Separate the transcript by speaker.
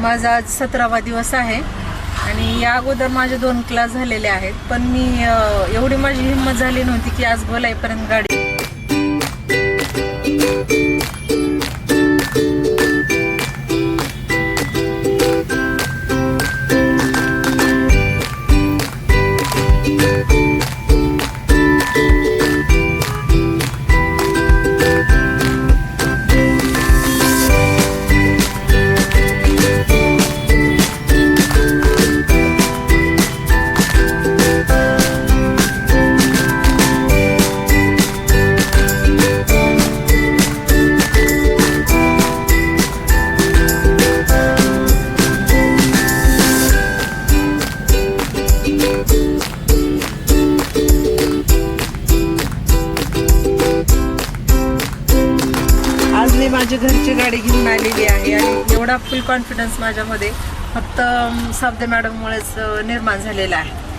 Speaker 1: माझा आज 17वा दिवस आहे आणि या अगोदर माझे 2 क्लास झालेले आहेत, पण मी एवढी माझी हिंमत झाली नव्हती की आज गोलाईपर्यंत गाडी मी माझ्या घरची गाडी घेऊन आलेली आहे आणि एवढा फुल कॉन्फिडन्स माझ्यामध्ये फक्त साबदे मॅडममुळेच निर्माण झालेला आहे।